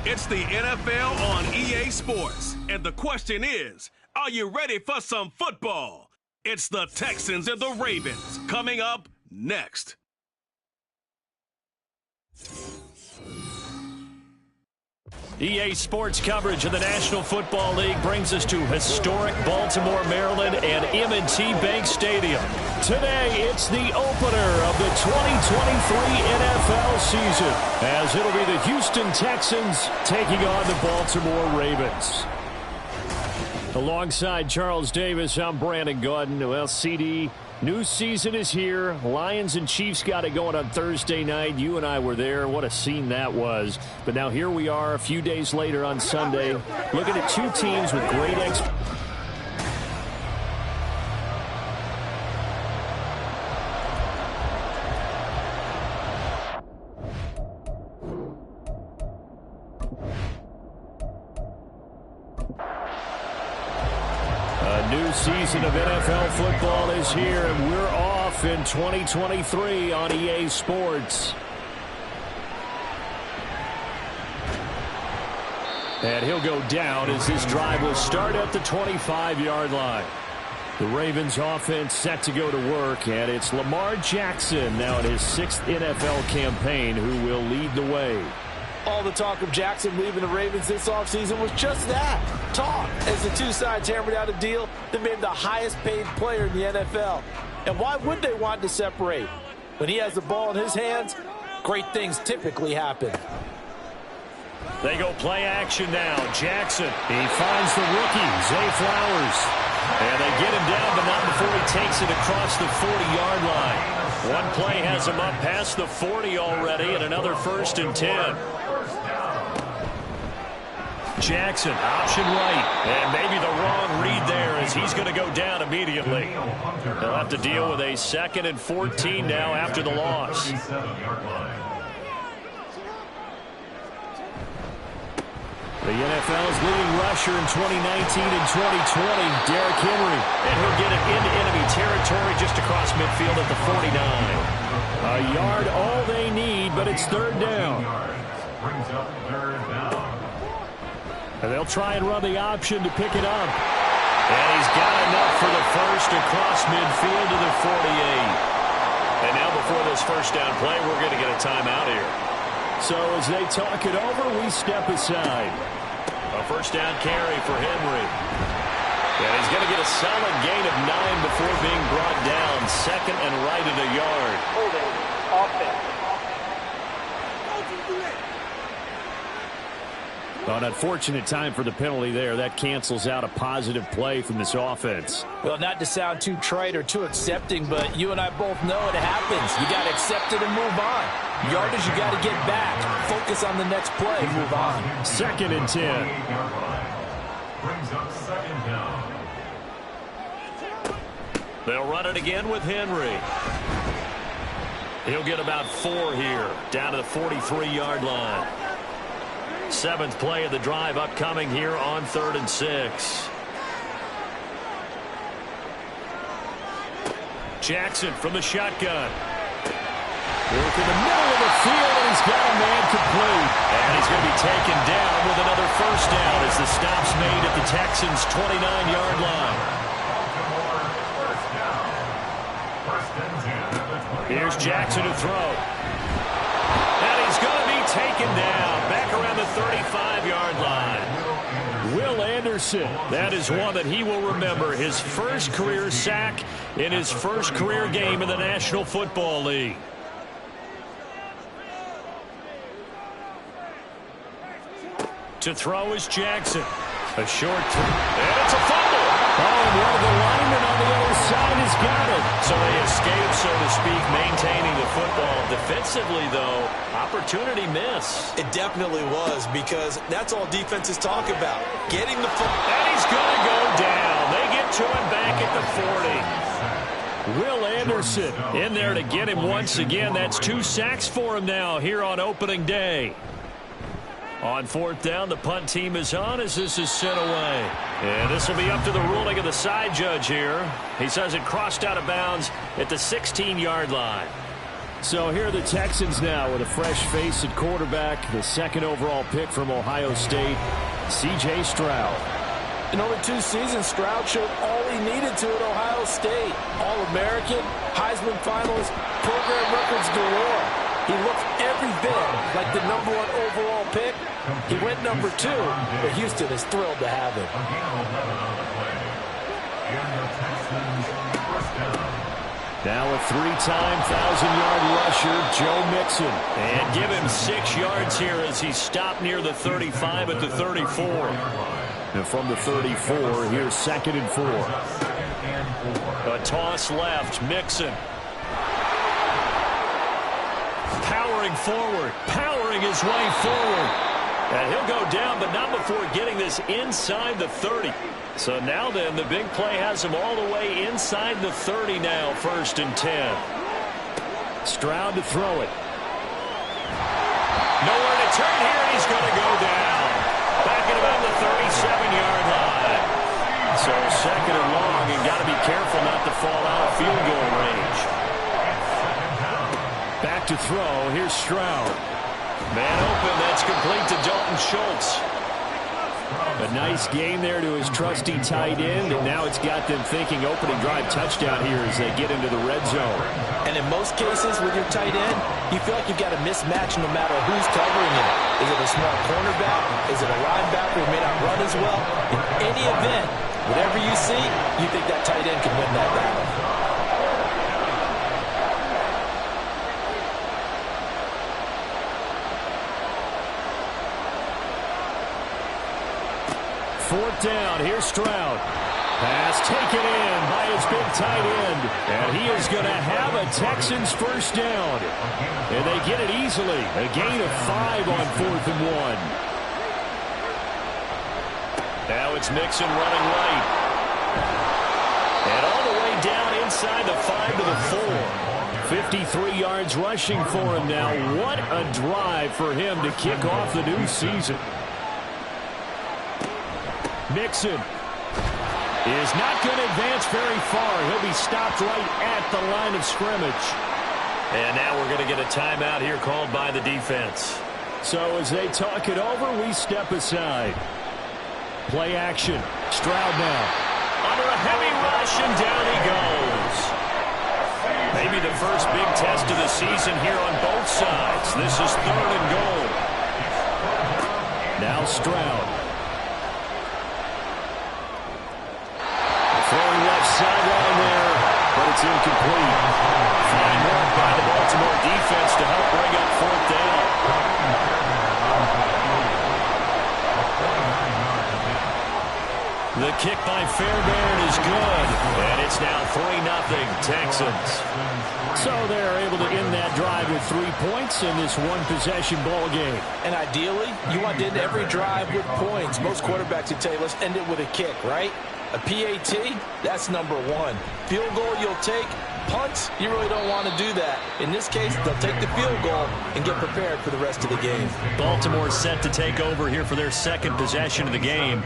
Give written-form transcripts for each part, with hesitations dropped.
It's the NFL on EA Sports. And the question is, are you ready for some football? It's the Texans and the Ravens coming up next. EA Sports coverage of the National Football League brings us to historic Baltimore, Maryland, and M&T Bank Stadium. Today, it's the opener of the 2023 NFL season, as it'll be the Houston Texans taking on the Baltimore Ravens. Alongside Charles Davis, I'm Brandon Gaudin. Well, CD, new season is here. Lions and Chiefs got it going on Thursday night. You and I were there. What a scene that was. But now here we are a few days later on Sunday, looking at two teams with great expectations. New season of NFL football is here, and we're off in 2023 on EA Sports. And he'll go down as this drive will start at the 25-yard line. The Ravens offense set to go to work, and it's Lamar Jackson now in his 6th NFL campaign who will lead the way. All the talk of Jackson leaving the Ravens this offseason was just that, talk, as the two sides hammered out a deal that made him the highest paid player in the NFL. And why would they want to separate? When he has the ball in his hands, great things typically happen. They go play action now. Jackson, he finds the rookie, Zay Flowers. And they get him down, but not before he takes it across the 40-yard line. One play has him up past the 40 already, and another 1st and 10. Jackson, option right, and maybe the wrong read there as he's going to go down immediately. He'll have to deal with a 2nd and 14 now after the loss. The NFL's leading rusher in 2019 and 2020, Derrick Henry. And he'll get it into enemy territory just across midfield at the 49. A yard all they need, but it's 3rd down. And they'll try and run the option to pick it up. And he's got enough for the first across midfield to the 48. And now before this first down play, we're going to get a timeout here. So as they talk it over, we step aside. A first down carry for Henry. And he's going to get a solid gain of 9 before being brought down. 2nd and right at a yard. Holding offense. An unfortunate time for the penalty there. That cancels out a positive play from this offense. Well, not to sound too trite or too accepting, but you and I both know it happens. You got to accept it and move on. Yardage, you got to get back. Focus on the next play. Move on. 2nd and 10. Brings up 2nd down. They'll run it again with Henry. He'll get about 4 here, down to the 43-yard line. 7th play of the drive upcoming here on 3rd and 6. Jackson from the shotgun. Work in the middle of the field, and he's got a man complete. And he's going to be taken down with another first down as the stop's made at the Texans' 29-yard line. Here's Jackson to throw. And he's going to be taken down back around the 35-yard line. Will Anderson, that is one that he will remember. His first career sack in his first career game in the National Football League. To throw is Jackson. A short throw. And it's a fumble. Oh, and one of the linemen on the other side has got it. So they escape, so to speak, maintaining the football. Defensively, though, opportunity miss. It definitely was, because that's all defenses talk about. Getting the football. And he's going to go down. They get to him back at the 40. Will Anderson in there to get him once again. That's 2 sacks for him now here on opening day. On 4th down, the punt team is on as this is sent away. And this will be up to the ruling of the side judge here. He says it crossed out of bounds at the 16-yard line. So here are the Texans now with a fresh face at quarterback, the second overall pick from Ohio State, C.J. Stroud. In only 2 seasons, Stroud showed all he needed to at Ohio State. All-American, Heisman finalist, program records galore. He looks every bit like the #1 overall pick. He went #2, but Houston is thrilled to have him. Now a 3-time 1,000-yard rusher, Joe Mixon. And give him 6 yards here as he stopped near the 35 at the 34. And from the 34, here's 2nd and 4. A toss left, Mixon. Powering forward, powering his way forward. And he'll go down, but not before getting this inside the 30. So now then, the big play has him all the way inside the 30 now, 1st and 10. Stroud to throw it. Nowhere to turn here, and he's going to go down. Back at about the 37-yard line. So 2nd and long, and got to be careful not to fall out of field goal range. Back to throw, here's Stroud. Man open, that's complete to Dalton Schultz. A nice gain there to his trusty tight end, and now it's got them thinking opening drive touchdown here as they get into the red zone. And in most cases with your tight end, you feel like you've got a mismatch no matter who's covering him. Is it a small cornerback? Is it a linebacker who may not run as well? In any event, whatever you see, you think that tight end can win that battle. Fourth down, here's Stroud. Pass taken in by his big tight end. And he is going to have a Texans first down. And they get it easily. A gain of 5 on 4th and 1. Now it's Mixon running right. And all the way down inside the 5 to the 4. 53 yards rushing for him now. What a drive for him to kick off the new season. Mixon is not going to advance very far. He'll be stopped right at the line of scrimmage. And now we're going to get a timeout here called by the defense. So as they talk it over, we step aside. Play action. Stroud now. Under a heavy rush, and down he goes. Maybe the first big test of the season here on both sides. This is 3rd and goal. Now Stroud. Throwing left sideline there, but it's incomplete. Fine work by the Baltimore defense to help bring up 4th down. The kick by Fairbairn is good, and it's now 3-0 Texans. So they're able to end that drive with 3 points in this one-possession ball game. And ideally, you want to end every drive with points. Most quarterbacks would tell you, let's end it with a kick, right? A PAT, that's #1. Field goal, you'll take. Punts, you really don't want to do that. In this case, they'll take the field goal and get prepared for the rest of the game. Baltimore set to take over here for their 2nd possession of the game.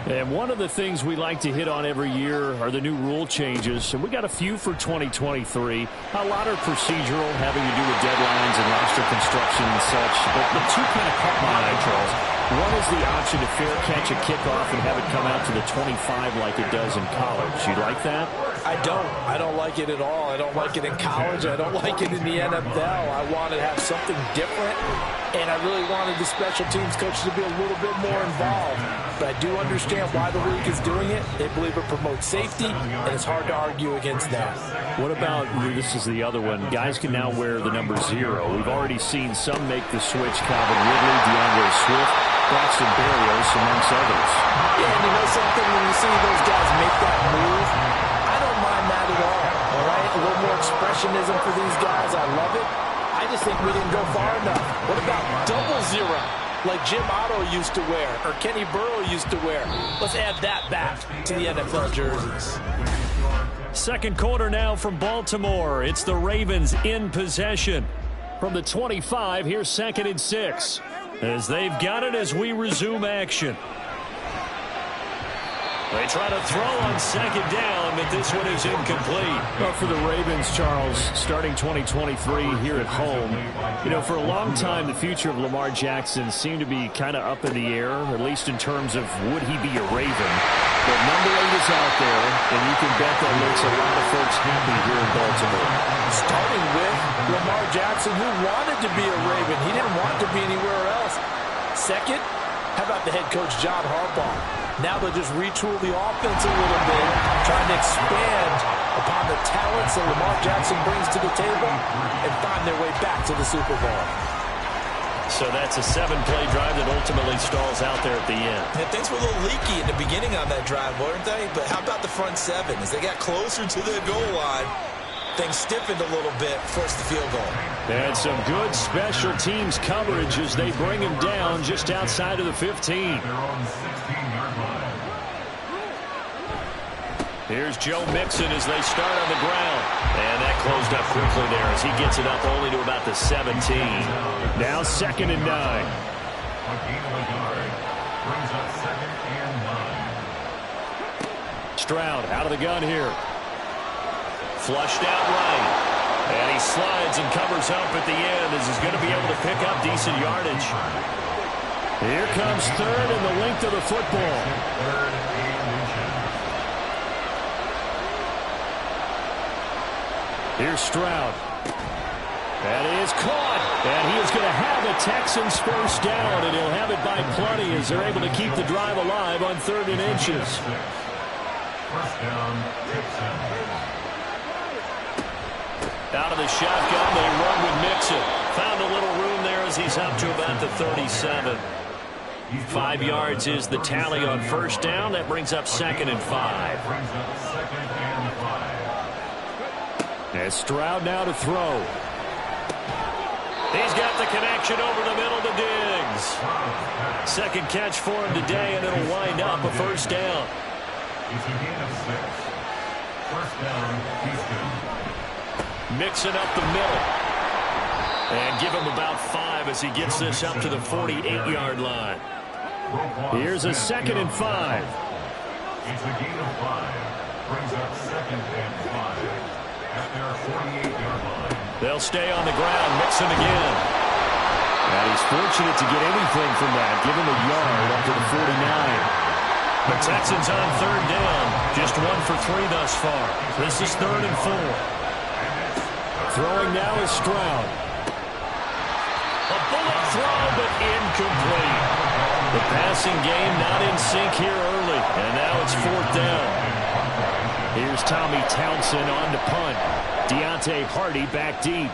And one of the things we like to hit on every year are the new rule changes. And we got a few for 2023. A lot are procedural, having to do with deadlines and roster construction and such. But the 2 kind of caught my eye, Charles. One is the option to fair catch a kickoff and have it come out to the 25 like it does in college. You like that? I don't like it at all. I don't like it in college. I don't like it in the NFL. I want to have something different, and I really wanted the special teams coaches to be a little bit more involved. But I do understand why the league is doing it. They believe it promotes safety, and it's hard to argue against that. What about, this is the other one, guys can now wear the number 0. We've already seen some make the switch, Calvin Ridley, DeAndre Swift, Braxton Berrios, amongst others. Yeah, and you know something, when you see those guys make that move, I don't mind that at all right? A little more expressionism for these guys. I love it. I just think we didn't go far enough. What about double 0? Like Jim Otto used to wear, or Kenny Burrow used to wear. Let's add that back to the NFL jerseys. Second quarter now from Baltimore. It's the Ravens in possession. From the 25, here's 2nd and 6. As they've got it as we resume action. They try to throw on second down, but this one is incomplete. Well, for the Ravens, Charles, starting 2023 here at home, for a long time, the future of Lamar Jackson seemed to be kind of up in the air, at least in terms of would he be a Raven. But number 8 is out there, and you can bet that makes a lot of folks happy here in Baltimore. Starting with Lamar Jackson, who wanted to be a Raven. He didn't want to be anywhere else. Second, how about the head coach, John Harbaugh? Now they'll just retool the offense a little bit, trying to expand upon the talents that Lamar Jackson brings to the table and find their way back to the Super Bowl. So that's a 7-play drive that ultimately stalls out there at the end. And things were a little leaky in the beginning on that drive, weren't they? But how about the front 7? As they got closer to the goal line, things stiffened a little bit, forced the field goal. And some good special teams coverage as they bring him down just outside of the 15. They're on 16-yard line. Here's Joe Mixon as they start on the ground. And that closed up quickly there as he gets it up only to about the 17. Now 2nd and 9. A gain of a yard. Brings up 2nd and 9. Stroud out of the gun here. Flushed out right. And he slides and covers up at the end as he's going to be able to pick up decent yardage. Here comes 3rd and the length of the football. 3rd and inches. Here's Stroud. That is caught. And he is going to have a Texans first down, and he'll have it by plenty as they're able to keep the drive alive on 3rd and inches. First down, Texans. Out of the shotgun, they run with Mixon. Found a little room there as he's up to about the 37. 5 yards is the tally on first down. That brings up 2nd and 5. Brings up 2nd and 5. And Stroud now to throw. He's got the connection over the middle to Diggs. Second catch for him today, and it'll wind up a first down. It's a gain of 6. First down, Houston. Mixing up the middle. And give him about 5 as he gets this up to the 48-yard line. Here's a 2nd and 5. It's a gain of 5. Brings up 2nd and 5. At their 48-yard line. They'll stay on the ground. Mixon again. And he's fortunate to get anything from that. Give him a yard up to the 49. The Texans on 3rd down. Just 1 for 3 thus far. This is 3rd and 4. Throwing now is Stroud. A bullet throw, but incomplete. The passing game not in sync here early, and now it's 4th down. Here's Tommy Townsend on to punt. Deontay Hardy back deep.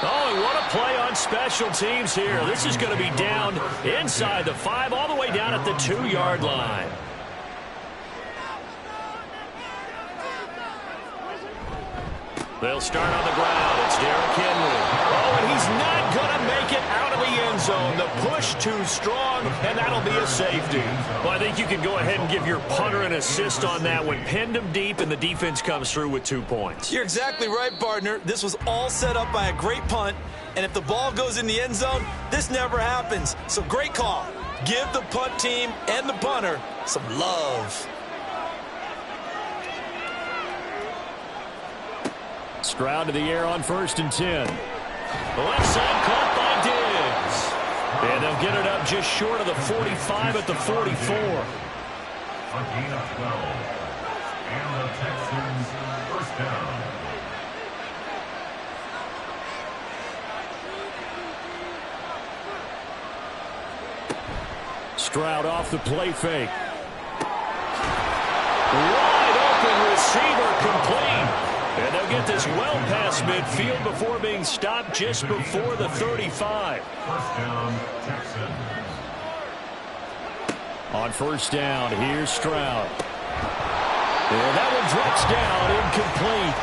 Oh, and what a play on special teams here. This is going to be down inside the 5, all the way down at the 2-yard line. They'll start on the ground. It's Derrick Henry. Oh, and he's not going to make it out of the end zone. The push too strong, and that'll be a safety. Well, I think you can go ahead and give your punter an assist on that one. Pinned him deep, and the defense comes through with 2 points. You're exactly right, partner. This was all set up by a great punt, and if the ball goes in the end zone, this never happens. So great call. Give the punt team and the punter some love. Stroud to the air on 1st and 10. The left side caught by Diggs. And they'll get it up just short of the 45 at the 44. A gain of 12. And the Texans first down. Stroud off the play fake. Wide open receiver complete. And they'll get this well past midfield before being stopped just before the 35. First down, Texans. On 1st down, here's Stroud. And that one drops down, incomplete.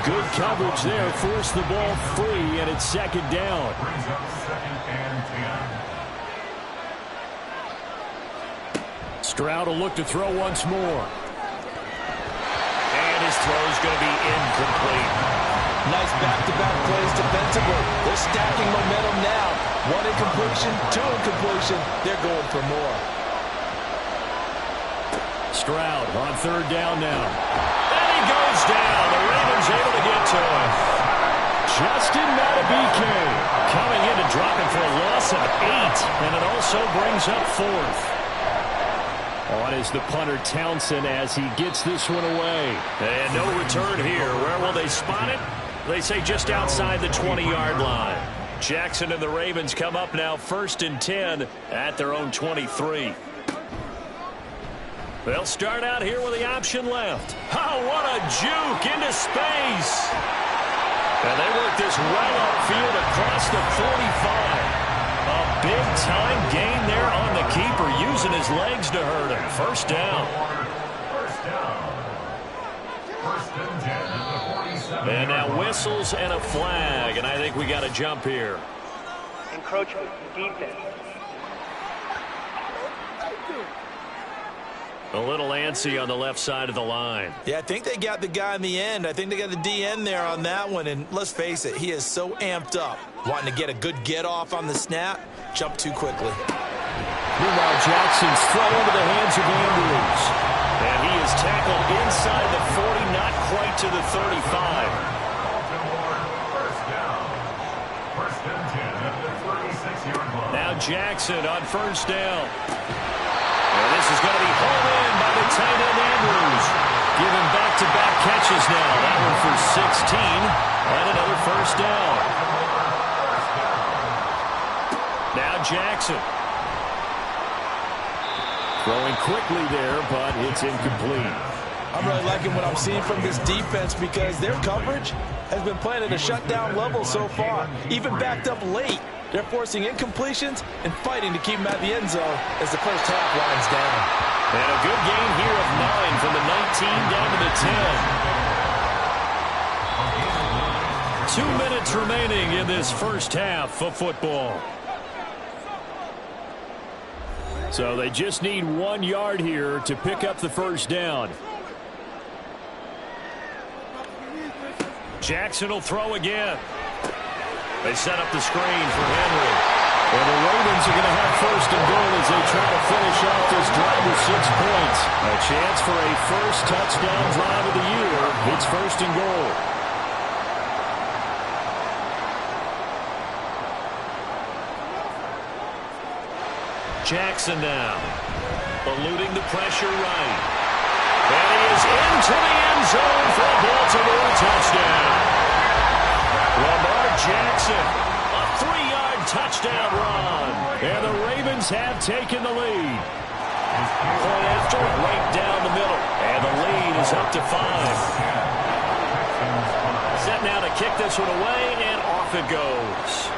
Good coverage there, forced the ball free, and it's 2nd down. Brings up 2nd and 10. Stroud will look to throw once more. His throw is going to be incomplete. Nice back-to-back plays defensively. They're stacking momentum now. One incompletion, two incompletion. They're going for more. Stroud on third down now. And he goes down. The Ravens able to get to him. Justin Madubuike coming in to drop it for a loss of 8. And it also brings up fourth. On is the punter Townsend as he gets this one away. And no return here. Where will they spot it? They say just outside the 20-yard line. Jackson and the Ravens come up now 1st and 10 at their own 23. They'll start out here with the option left. Oh, what a juke into space. And they work this well upfield across the 45. A big-time gain there on the keeper, using his legs to hurt him. First down. And now whistles and a flag, and I think we got a jump here. Encroachment, defense. A little antsy on the left side of the line. Yeah, I think they got the guy in the end. I think they got the DN there on that one. And let's face it, he is so amped up, wanting to get a good get-off on the snap, jump too quickly. Meanwhile, Jackson's thrown into the hands of Andrews. And he is tackled inside the 40, not quite to the 35. Now Jackson on first down. And this is going to be hauled in by the tight end Andrews. Giving back-to-back catches now. That one for 16 and another first down. Now Jackson. Throwing quickly there, but it's incomplete. I'm really liking what I'm seeing from this defense because their coverage has been playing at a shutdown level so far. Even backed up late, they're forcing incompletions and fighting to keep them at the end zone as the first half winds down. And a good gain here of 9 from the 19 down to the 10. 2 minutes remaining in this first half of football. So they just need 1 yard here to pick up the first down. Jackson will throw again. They set up the screen for Henry. Well, the Ravens are going to have first and goal as they try to finish off this drive with 6 points. A chance for a first touchdown drive of the year. It's first and goal. Jackson now, eluding the pressure right. And he is into the end zone for a Baltimore touchdown. Lamar Jackson, a 3-yard touchdown run. And the Ravens have taken the lead. Point after, right down the middle. And the lead is up to 5. Set now to kick this one away, and off it goes.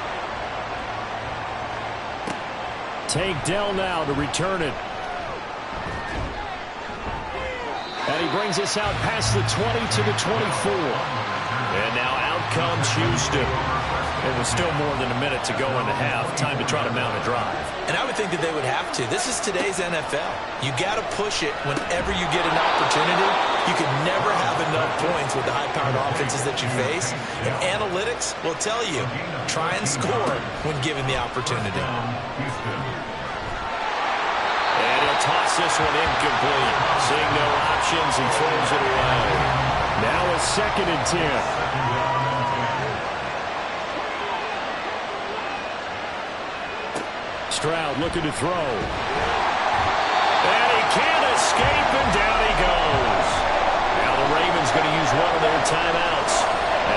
Tank Dell now to return it. And he brings us out past the 20 to the 24. And now out comes Houston. It was still more than a minute to go in the half. Time to try to mount a drive. And I would think that they would have to. This is today's NFL. You got to push it whenever you get an opportunity. You can never have enough points with the high-powered offenses that you face. And analytics will tell you, try and score when given the opportunity. And he'll toss this one incomplete. Seeing no options, he throws it away. Now a 2nd and 10. Stroud looking to throw. And he can't escape, and down he goes. Now the Ravens going to use one of their timeouts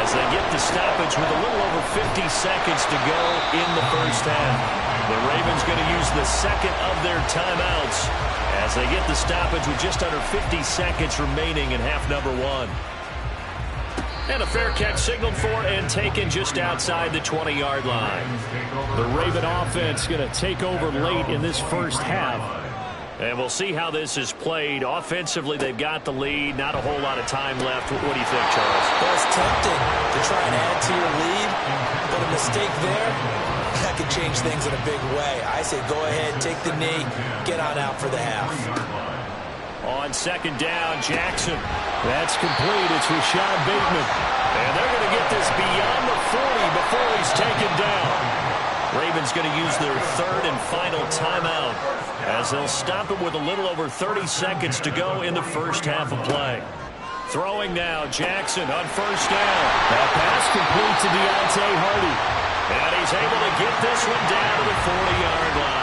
as they get the stoppage with a little over 50 seconds to go in the first half. The Ravens going to use the second of their timeouts as they get the stoppage with just under 50 seconds remaining in half number 1. And a fair catch signaled for and taken just outside the 20-yard line. The Raven offense going to take over late in this first half. And we'll see how this is played. Offensively, they've got the lead. Not a whole lot of time left. What do you think, Charles? Well, it's tempting to try and add to your lead, but a mistake there, that could change things in a big way. I say go ahead, take the knee, get on out for the half. On 2nd down, Jackson. That's complete. It's Rashad Bateman. And they're going to get this beyond the 40 before he's taken down. Ravens going to use their third and final timeout as they'll stop it with a little over 30 seconds to go in the first half of play. Throwing now, Jackson on first down. That pass complete to Deontay Hardy. And he's able to get this one down to the 40-yard line.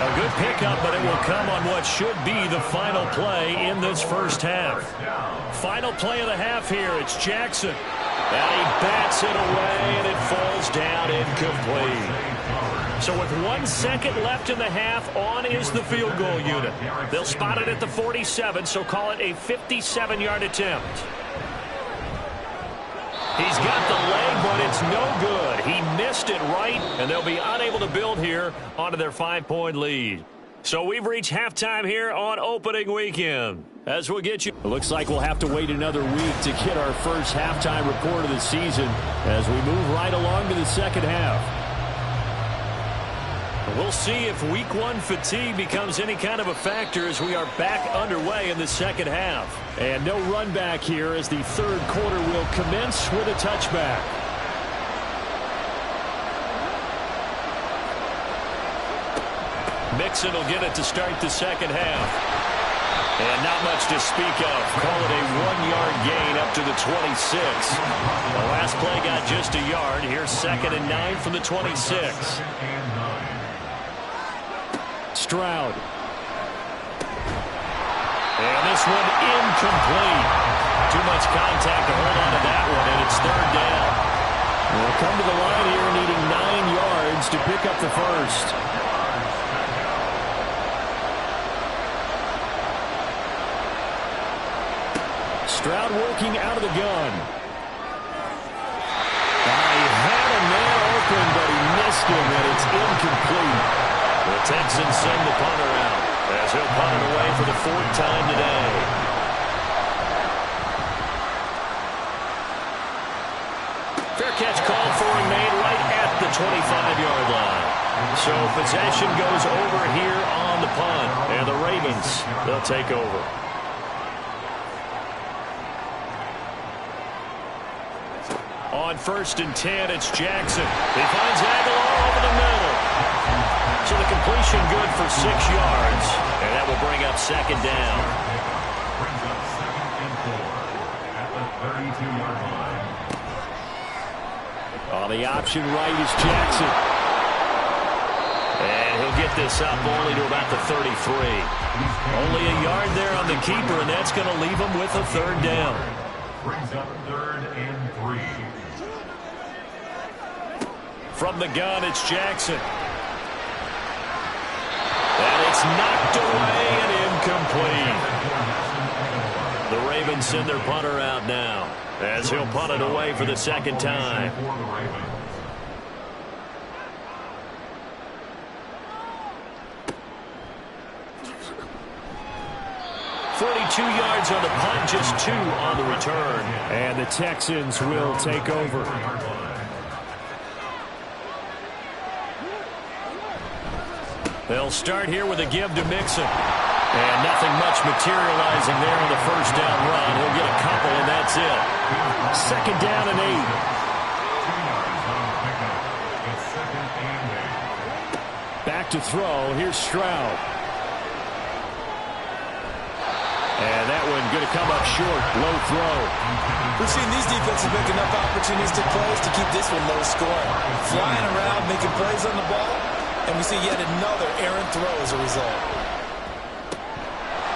A good pickup, but it will come on what should be the final play in this first half. Final play of the half here. It's Jackson. And he bats it away, and it falls down incomplete. So with 1 second left in the half, on is the field goal unit. They'll spot it at the 47, so call it a 57-yard attempt. He's got the leg, but it's no good. He missed it right, and they'll be unable to build here onto their 5-point lead. So we've reached halftime here on opening weekend. As we'll get you. It looks like we'll have to wait another week to get our first halftime report of the season as we move right along to the second half. We'll see if week 1 fatigue becomes any kind of a factor as we are back underway in the second half. And no run back here as the third quarter will commence with a touchback. Mixon will get it to start the second half. And not much to speak of. Call it a 1-yard gain up to the 26. The last play got just a yard. Here's 2nd and 9 from the 26. Stroud. And this one incomplete. Too much contact to hold on to that one, and it's third down. We'll come to the line here needing 9 yards to pick up the first. Stroud working out of the gun. He had a man open, but he missed him, and it's incomplete. The Texans send the punter out as he'll punt it away for the 4th time today. Fair catch called for and made right at the 25-yard line. So possession goes over here on the punt, and the Ravens, they'll take over. On 1st and 10, it's Jackson. He finds Aguilar over the middle. So the completion good for 6 yards. And that will bring up 2nd down. Brings up 2nd and 4 at the 32-yard line. On the option right is Jackson. And he'll get this up only to about the 33. Only a yard there on the keeper, and that's going to leave him with a 3rd down. Brings up 3rd and 3. From the gun, it's Jackson. And it's knocked away and incomplete. The Ravens send their punter out now as he'll punt it away for the 2nd time. 42 yards on the punt, just 2 on the return. And the Texans will take over. They'll start here with a give to Mixon. And nothing much materializing there on the 1st down run. He'll get a couple, and that's it. 2nd down and 8. Back to throw. Here's Stroud. And that one going to come up short. Low throw. We've seen these defenses make enough opportunistic plays to keep this one low scoring. Flying around, making plays on the ball. And we see yet another errant throw as a result.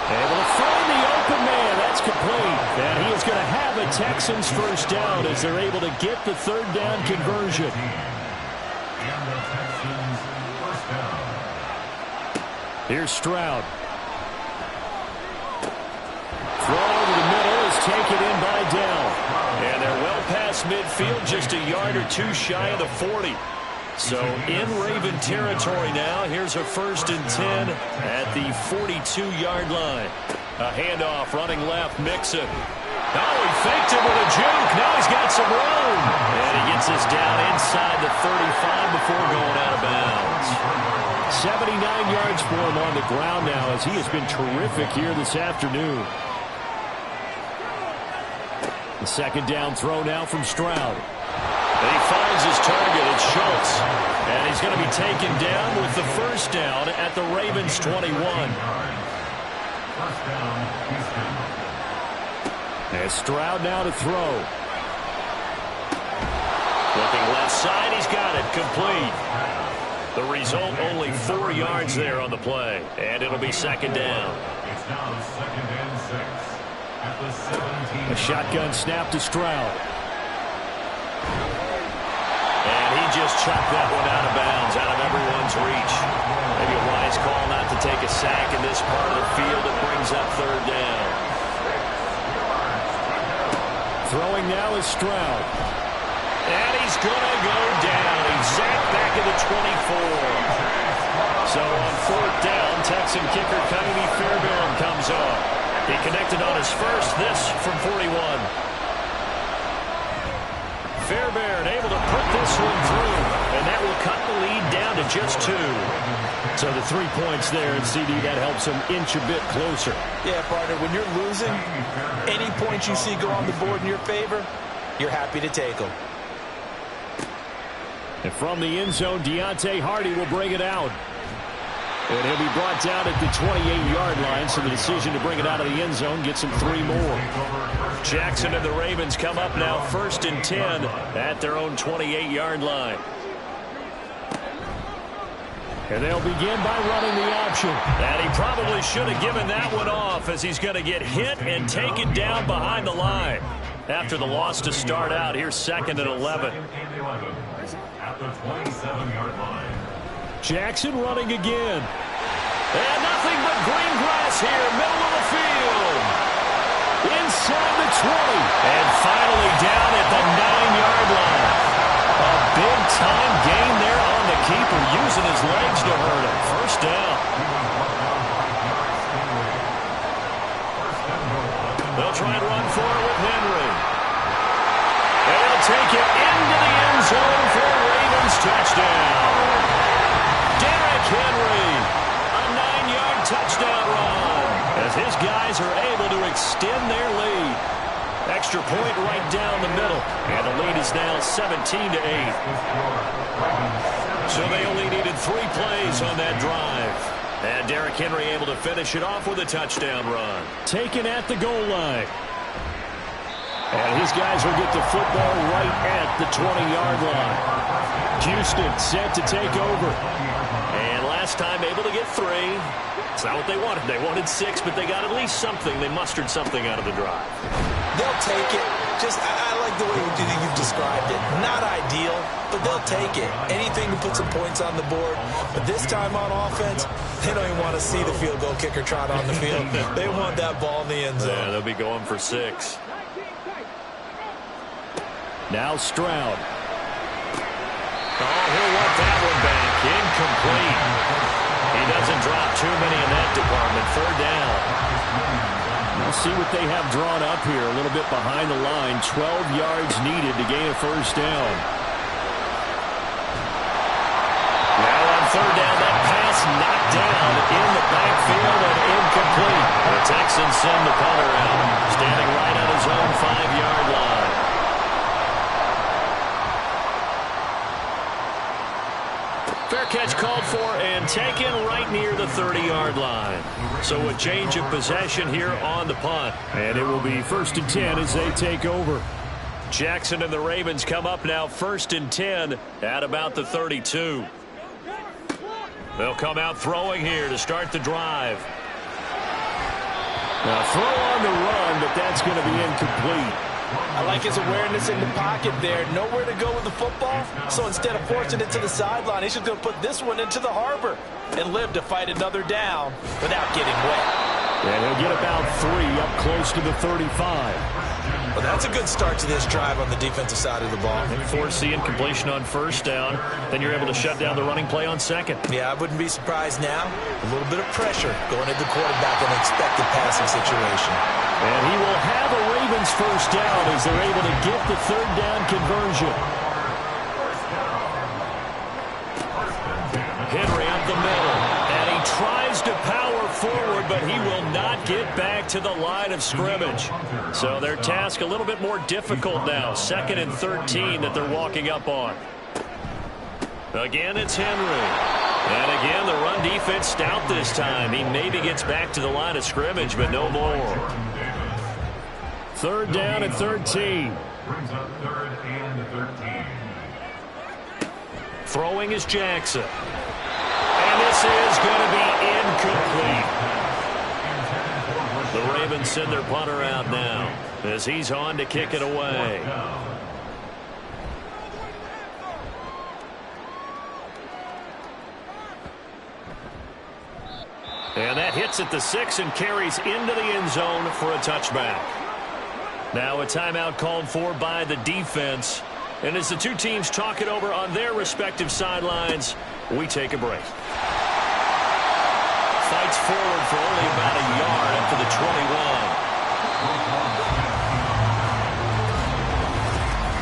Able to find the open man. That's complete. And he is going to have a Texans 1st down as they're able to get the 3rd down conversion. And the Texans 1st down. Here's Stroud. Throw over the middle is taken in by Dell. And they're well past midfield, just a yard or 2 shy of the 40. So in Raven territory now. Here's a 1st and 10 at the 42-yard line. A handoff running left, Mixon. Oh, he faked it with a juke. Now he's got some room. And he gets this down inside the 35 before going out of bounds. 79 yards for him on the ground now as he has been terrific here this afternoon. The 2nd down throw now from Stroud. And he finds his target. It's Schultz. And he's going to be taken down with the first down at the Ravens 21. First down, Houston. And Stroud now to throw. Looking left side, he's got it. Complete. The result, only 4 yards there on the play. And it'll be second down. It's now 2nd and 6 at the 17. A shotgun snap to Stroud. And he just chucked that one out of bounds, out of everyone's reach. Maybe a wise call not to take a sack in this part of the field. It brings up third down. Throwing now is Stroud. And he's going to go down. He's zapped back at the 24. So on fourth down, Texan kicker Ka'imi Fairbairn comes on. He connected on his first, this from 41. Fairbairn able to put this one through, and that will cut the lead down to just 2. So the 3 points there, and CD, that helps him inch a bit closer. Yeah, partner, when you're losing, any points you see go on the board in your favor, you're happy to take them. And from the end zone, Deontay Hardy will bring it out. And he'll be brought down at the 28-yard line, so the decision to bring it out of the end zone gets him 3 more. Jackson and the Ravens come up now 1st and 10 at their own 28-yard line. And they'll begin by running the option. And he probably should have given that one off, as he's going to get hit and taken down behind the line. After the loss to start out, here's 2nd and 11. At the 27-yard line. Jackson running again. And nothing but green grass here, middle of the field. Inside the 20. And finally down at the 9-yard line. A big-time gain there on the keeper, using his legs to hurt him. First down. They'll try and run for it with Henry. And they'll take it into the end zone for a Ravens touchdown. Derrick Henry, a 9-yard touchdown run, as his guys are able to extend their lead. Extra point right down the middle, and the lead is now 17-8. So they only needed 3 plays on that drive. And Derrick Henry able to finish it off with a touchdown run. Taken at the goal line. And his guys will get the football right at the 20-yard line. Houston set to take over. And last time able to get 3. It's not what they wanted. They wanted 6, but they got at least something. They mustered something out of the drive. They'll take it. I like the way you've described it. Not ideal, but they'll take it. Anything to put some points on the board. But this time on offense, they don't even want to see the field goal kicker trot on the field. They want that ball in the end zone. Yeah, they'll be going for 6. Now Stroud. Oh, he'll want that one back. Incomplete. He doesn't drop too many in that department. 3rd down. We'll see what they have drawn up here. A little bit behind the line. 12 yards needed to gain a first down. Now on 3rd down, that pass knocked down in the backfield and incomplete. The Texans send the punter out, standing right on his own 5-yard line. Fair catch called for and taken right near the 30-yard line. So a change of possession here on the punt. And it will be 1st and 10 as they take over. Jackson and the Ravens come up now 1st and 10 at about the 32. They'll come out throwing here to start the drive. Now throw on the run, but that's going to be incomplete. I like his awareness in the pocket there. Nowhere to go with the football. So instead of forcing it to the sideline, he's just going to put this one into the harbor and live to fight another down without getting wet. And he'll get about 3 up close to the 35. Well, that's a good start to this drive on the defensive side of the ball. And force the incompletion on 1st down. Then you're able to shut down the running play on 2nd. Yeah, I wouldn't be surprised now. A little bit of pressure going at the quarterback in an expected passing situation. And he will have a Ravens first down as they're able to get the 3rd down conversion. Henry up the middle. And he tries to power forward, but he will not get back to the line of scrimmage. So their task a little bit more difficult now. 2nd and 13 that they're walking up on. Again, it's Henry. And again, the run defense stout this time. He maybe gets back to the line of scrimmage, but no more. 3rd down and 13. Brings up 3rd and 13. Throwing is Jackson. And this is going to be incomplete. The Ravens send their punter out now as he's on to kick it away. And that hits at the 6 and carries into the end zone for a touchback. Now a timeout called for by the defense. And as the two teams talk it over on their respective sidelines, we take a break. Fights forward for only about a yard up to the 21.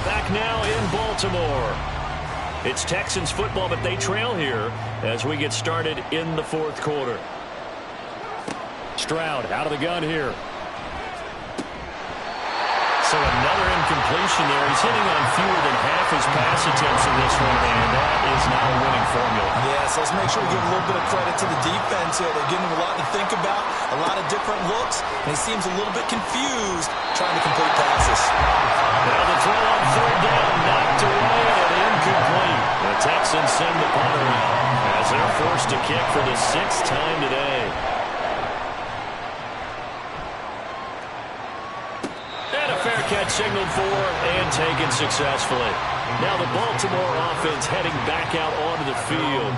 Back now in Baltimore. It's Texans football, but they trail here as we get started in the 4th quarter. Stroud out of the gun here. So another incompletion there. He's hitting on fewer than half his pass attempts in this one, and that is not a winning formula. Yes, let's make sure we give a little bit of credit to the defense here. They're giving him a lot to think about, a lot of different looks, and he seems a little bit confused trying to complete passes. Now the throw on 3rd down, knocked away and incomplete. The Texans send the punter out as they're forced to kick for the 6th time today. Fair catch signaled for and taken successfully. Now the Baltimore offense heading back out onto the field.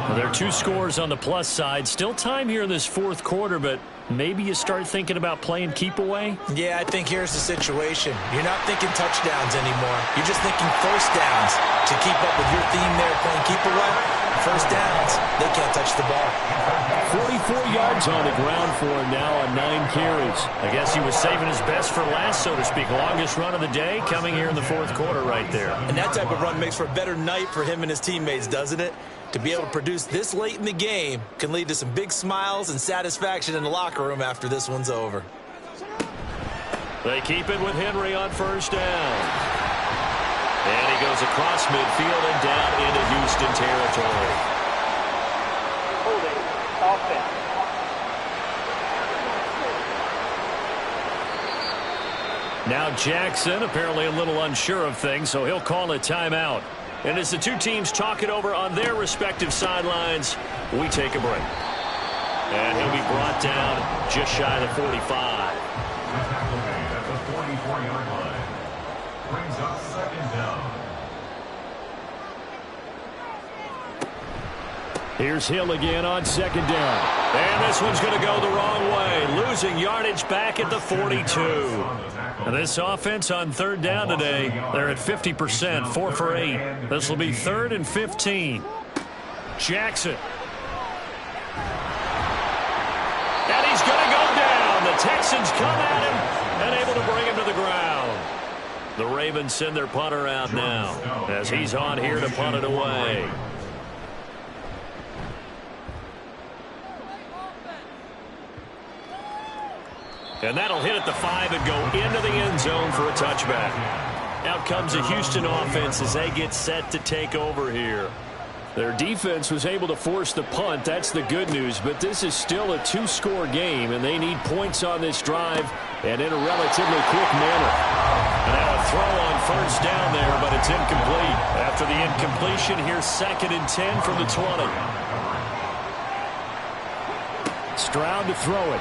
Well, there are 2 scores on the plus side. Still time here in this 4th quarter, but maybe you start thinking about playing keep away? Yeah, I think here's the situation. You're not thinking touchdowns anymore. You're just thinking first downs to keep up with your theme there playing keep away. First downs, they can't touch the ball. 44 yards on the ground for him now on 9 carries. I guess he was saving his best for last, so to speak. Longest run of the day coming here in the 4th quarter right there. And that type of run makes for a better night for him and his teammates, doesn't it? To be able to produce this late in the game can lead to some big smiles and satisfaction in the locker room after this one's over. They keep it with Henry on 1st down. And he goes across midfield and down into Houston territory. Holding offense. Now Jackson apparently a little unsure of things, so he'll call a timeout. And as the two teams talk it over on their respective sidelines, we take a break. And he'll be brought down just shy of the 45. At the 44-yard line. Brings up 2nd down. Here's Hill again on 2nd down. And this one's going to go the wrong way. Losing yardage back at the 42. And this offense on 3rd down today, they're at 50%, 4 for 8. This will be 3rd and 15. Jackson. And he's going to go down. The Texans come at him and able to bring him to the ground. The Ravens send their punter out now as he's on here to punt it away. And that'll hit at the 5 and go into the end zone for a touchback. Out comes the Houston offense as they get set to take over here. Their defense was able to force the punt. That's the good news. But this is still a 2-score game, and they need points on this drive and in a relatively quick manner. And now a throw on 1st down there, but it's incomplete. After the incompletion, here's 2nd and 10 from the 20. Stroud to throw it.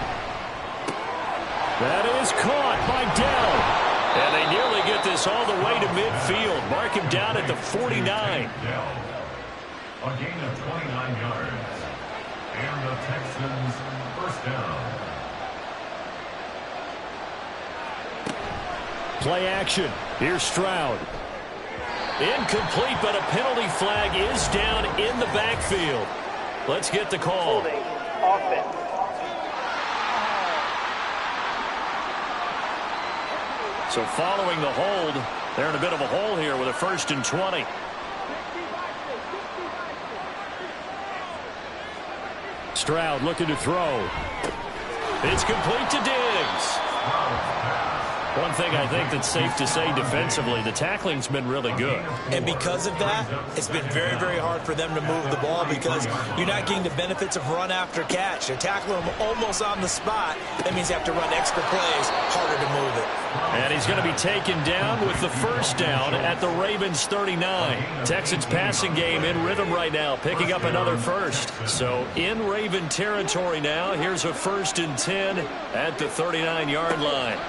That is caught by Dell. And they nearly get this all the way to midfield. Mark him down at the 49. A gain of 29 yards. And the Texans 1st down. Play action. Here's Stroud. Incomplete, but a penalty flag is down in the backfield. Let's get the call. Holding offense. So following the hold, they're in a bit of a hole here with a 1st and 20. Stroud looking to throw. It's complete to Diggs. One thing I think that's safe to say defensively, the tackling's been really good. And because of that, it's been very, very hard for them to move the ball because you're not getting the benefits of run after catch. They're tackling them almost on the spot. That means you have to run extra plays, harder to move it. And he's going to be taken down with the first down at the Ravens 39. Texans passing game in rhythm right now, picking up another first. So in Raven territory now, here's a 1st and 10 at the 39-yard line.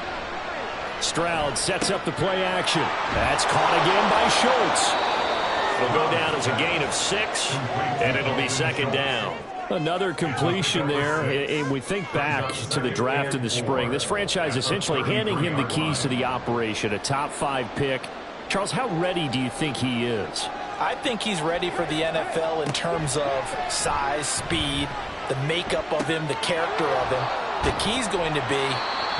Stroud sets up the play action. That's caught again by Schultz. It'll go down as a gain of 6, and it'll be 2nd down. Another completion there, and we think back to the draft in the spring. This franchise essentially handing him the keys to the operation, a top 5 pick. Charles, how ready do you think he is? I think he's ready for the NFL in terms of size, speed, the makeup of him, the character of him. The key's going to be,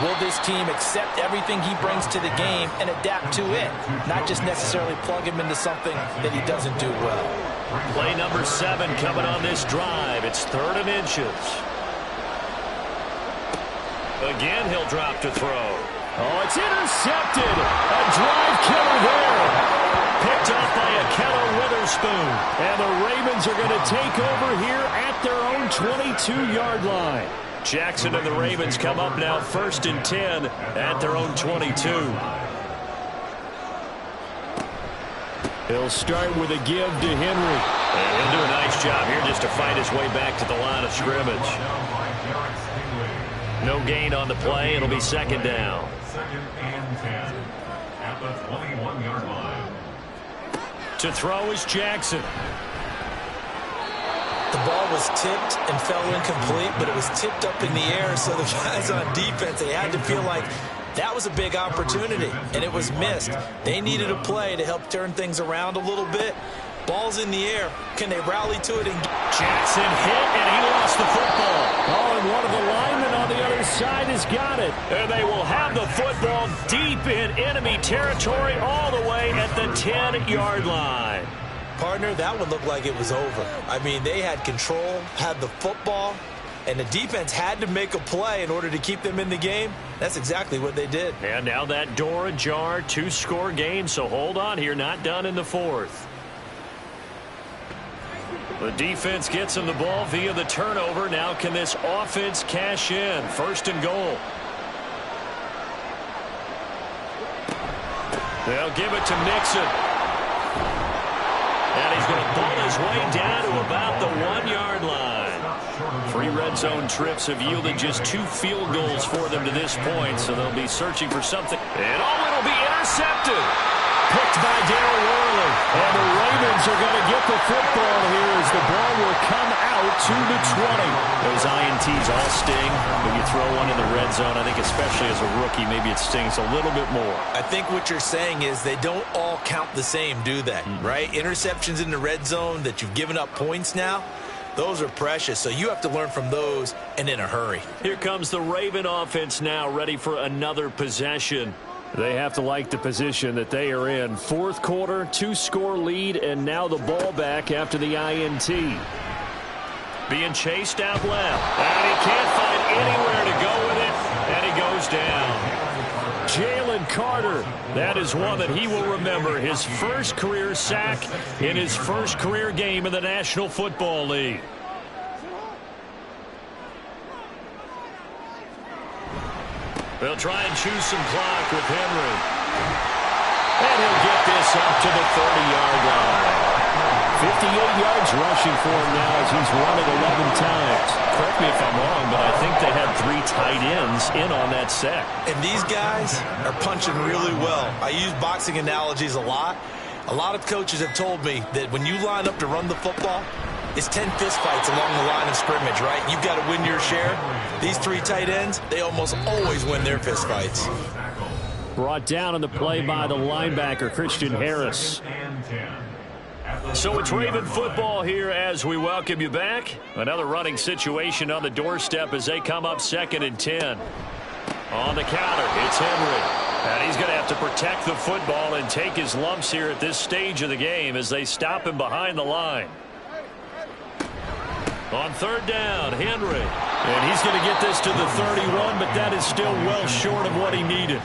will this team accept everything he brings to the game and adapt to it, not just necessarily plug him into something that he doesn't do well. Play number 7 coming on this drive. It's 3rd and inches. Again, he'll drop to throw. Oh, it's intercepted. A drive killer there. Picked up by Akello Witherspoon. And the Ravens are going to take over here at their own 22-yard line. Jackson and the Ravens come up now 1st and 10 at their own 22. He'll start with a give to Henry. And he'll do a nice job here just to fight his way back to the line of scrimmage. No gain on the play. It'll be 2nd down. 2nd and 10 at the 21-yard line. To throw is Jackson. The ball was tipped and fell incomplete, but it was tipped up in the air, so the guys on defense, they had to feel like that was a big opportunity, and it was missed. They needed a play to help turn things around a little bit. Ball's in the air. Can they rally to it? And Jackson hit, and he lost the football. Oh, and one of the linemen on the other side has got it. And they will have the football deep in enemy territory all the way at the 10-yard line. Partner, that one looked like it was over. I mean, they had control, had the football, and the defense had to make a play in order to keep them in the game. That's exactly what they did. And now that door ajar, 2-score game, so hold on here, not done in the 4th. The defense gets him the ball via the turnover. Now can this offense cash in? 1st and goal. They'll give it to Mixon. And he's going to pull his way down to about the 1-yard line. 3 red zone trips have yielded just 2 field goals for them to this point, so they'll be searching for something. And it'll be intercepted. Picked by Darryl Worley. And the Ravens are going to get the football here as the ball will come out to the 20. Those INTs all sting. When you throw one in the red zone, I think especially as a rookie, maybe it stings a little bit more. I think what you're saying is they don't all count the same, do they? Right? Interceptions in the red zone that you've given up points now, those are precious. So you have to learn from those and in a hurry. Here comes the Raven offense now, ready for another possession. They have to like the position that they are in. 4th quarter, 2-score lead, and now the ball back after the INT. Being chased out left. And he can't find anywhere to go with it, and he goes down. Jalen Carter. That is one that he will remember. His first career sack in his first career game in the National Football League. They'll try and choose some clock with Henry. And he'll get this up to the 30-yard line. 58 yards rushing for him now as he's run it 11 times. Correct me if I'm wrong, but I think they had 3 tight ends in on that set. And these guys are punching really well. I use boxing analogies a lot. A lot of coaches have told me that when you line up to run the football, it's 10 fistfights along the line of scrimmage, right? You've got to win your share. These 3 tight ends, they almost always win their fistfights. Brought down on the play by the linebacker, Christian Harris. So it's Raven football here as we welcome you back. Another running situation on the doorstep as they come up 2nd and 10. On the counter, it's Henry. And he's going to have to protect the football and take his lumps here at this stage of the game as they stop him behind the line. On third down, Henry. And he's going to get this to the 31, but that is still well short of what he needed.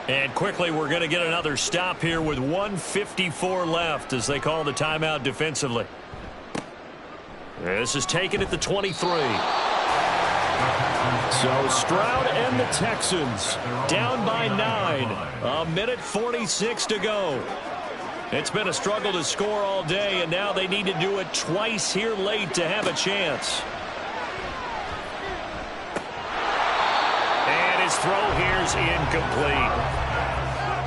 And quickly, we're going to get another stop here with 1:54 left as they call the timeout defensively. This is taken at the 23. So Stroud and the Texans down by 9. 1:46 to go. It's been a struggle to score all day, and now they need to do it twice here late to have a chance. And his throw here's incomplete.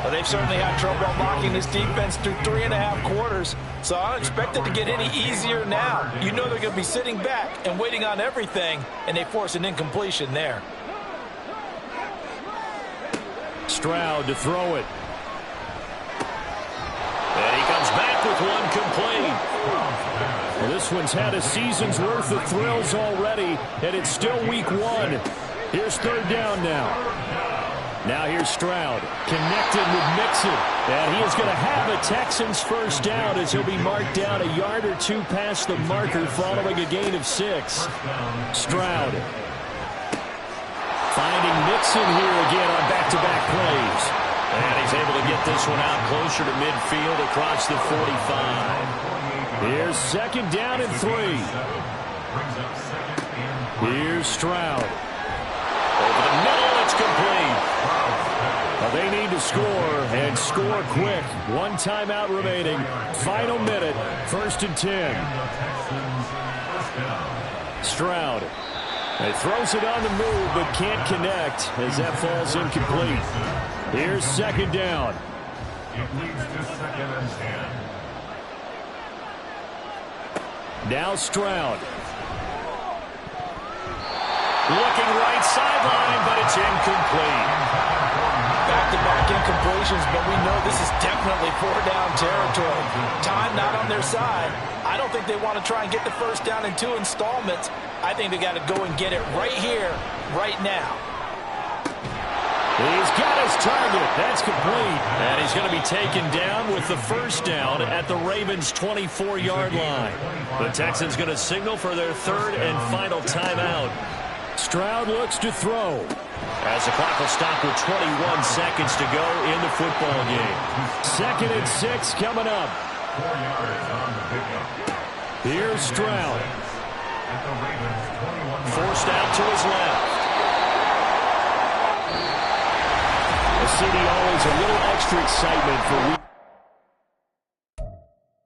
Well, they've certainly had trouble unlocking this defense through 3.5 quarters, so I don't expect it to get any easier now. You know they're going to be sitting back and waiting on everything, and they force an incompletion there. Stroud to throw it. And he comes back with one complete. Well, this one's had a season's worth of thrills already, and it's still week 1. Here's third down now. Now here's Stroud, connected with Mixon. And he is going to have a Texans first down as he'll be marked down a yard or 2 past the marker following a gain of 6. Stroud finding Mixon here again on back-to-back plays. And he's able to get this one out closer to midfield across the 45. Here's second down and 3. Here's Stroud. Over the middle, it's complete. Well, they need to score, and score quick. 1 timeout remaining. Final minute, 1st and 10. Stroud. He throws it on the move, but can't connect as that falls incomplete. Here's second down. It leads to 2nd and 10. Now Stroud. Looking right sideline, but it's incomplete. Back-to-back incompletions, but we know this is definitely 4-down territory. Time not on their side. I don't think they want to try and get the first down in 2 installments. I think they got to go and get it right here, right now. He's got his target. That's complete. And he's going to be taken down with the first down at the Ravens' 24-yard line. The Texans going to signal for their 3rd and final timeout. Stroud looks to throw. As the clock will stop with 21 seconds to go in the football game. 2nd and 6 coming up. 4 yards on the pickup. Here's Stroud. At the Ravens' 21. Forced out to his left. The city always a little extra excitement for week.